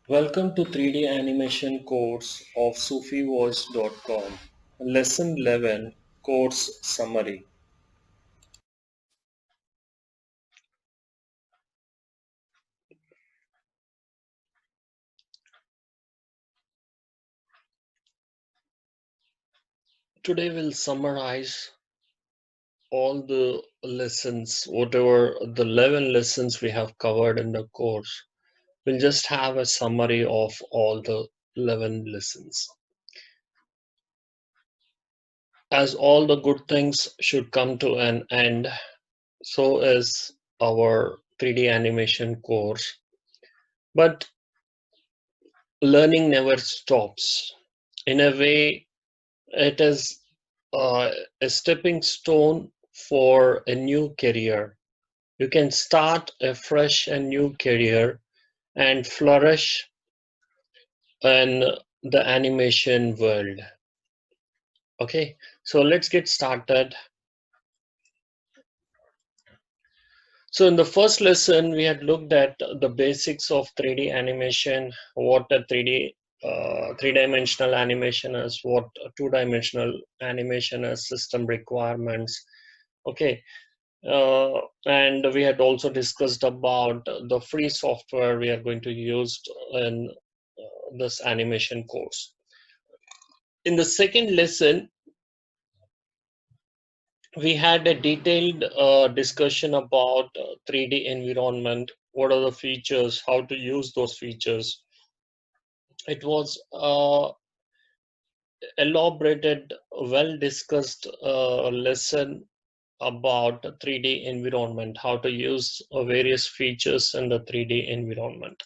Welcome to 3D animation course of SufiVoice.com. Lesson 11 Course Summary. Today we'll summarize all the lessons, whatever the 11 lessons we have covered in the course. We'll just have a summary of all the 11 lessons. As all the good things should come to an end, so is our 3D animation course. But learning never stops. In a way, it is a stepping stone for a new career. You can start a fresh and new career and flourish in the animation world. Okay, so let's get started. So in the first lesson, we had looked at the basics of 3D animation, what a 3D three-dimensional animation is, what a two-dimensional animation is, system requirements. Okay, and we had also discussed about the free software we are going to use in this animation course. In the second lesson, we had a detailed discussion about 3D environment, what are the features, how to use those features. It was elaborated, well discussed lesson about 3D environment, how to use various features in the 3D environment.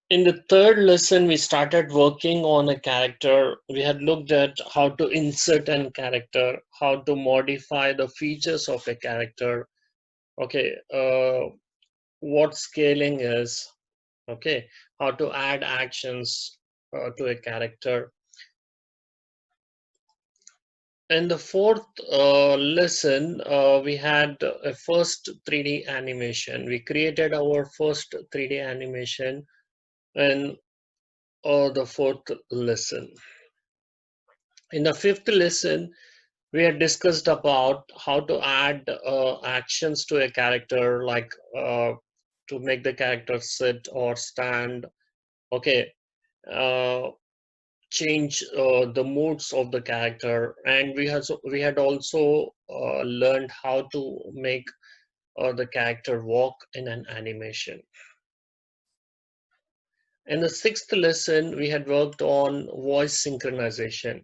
In the third lesson, we started working on a character. We had looked at how to insert an character, how to modify the features of a character. Okay, what scaling is. Okay, how to add actions to a character. In the fourth lesson, we had a first 3D animation. We created our first 3D animation in the fourth lesson. In the fifth lesson, we had discussed about how to add actions to a character, like to make the character sit or stand. Okay, uh, change the moods of the character, and we had also learned how to make the character walk in an animation. In the sixth lesson, we had worked on voice synchronization.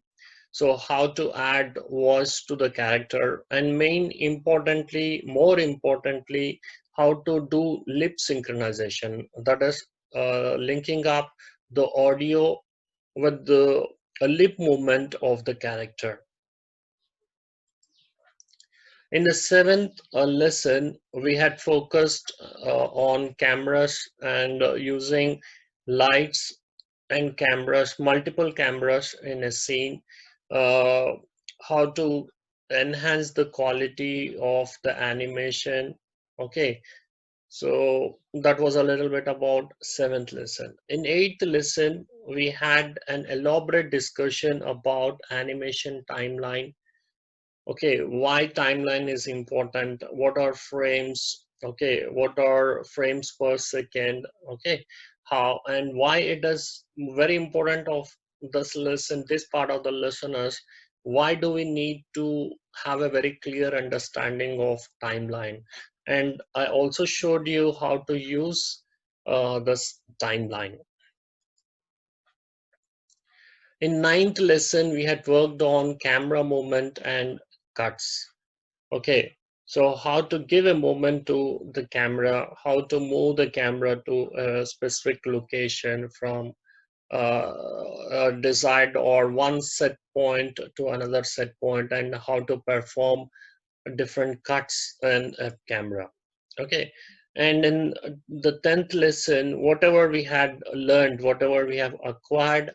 So how to add voice to the character, and more importantly, how to do lip synchronization. That is linking up the audio with the lip movement of the character. In the seventh lesson, we had focused on cameras and using lights and cameras, multiple cameras in a scene, uh, how to enhance the quality of the animation. Okay, so that was a little bit about seventh lesson. In eighth lesson, we had an elaborate discussion about animation timeline. Okay, why timeline is important, what are frames, okay, what are frames per second, okay, how and why it is very important of this lesson, this part of the listeners, why do we need to have a very clear understanding of timeline. And I also showed you how to use this timeline. In ninth lesson, we had worked on camera movement and cuts. Okay, so how to give a moment to the camera, how to move the camera to a specific location from a desired or one set point to another set point, and how to perform different cuts in a camera. Okay, and in the 10th lesson, whatever we had learned, whatever we have acquired,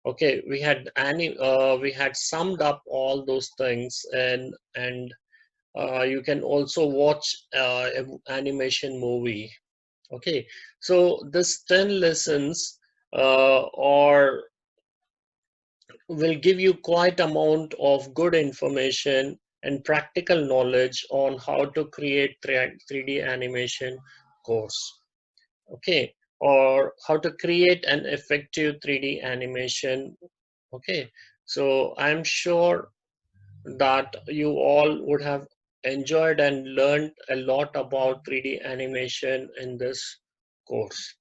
okay, we had summed up all those things, and you can also watch an animation movie. Okay, so this 10 lessons or will give you quite amount of good information and practical knowledge on how to create 3D animation course. Okay, or how to create an effective 3D animation. Okay, so I'm sure that you all would have enjoyed and learned a lot about 3D animation in this course.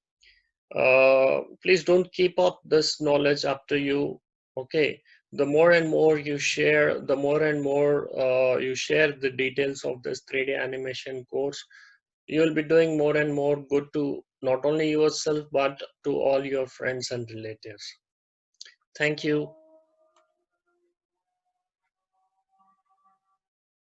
Please don't keep up this knowledge up to you. Okay, the more and more you share, the more and more you share the details of this 3D animation course, you will be doing more and more good to not only yourself but to all your friends and relatives. Thank you.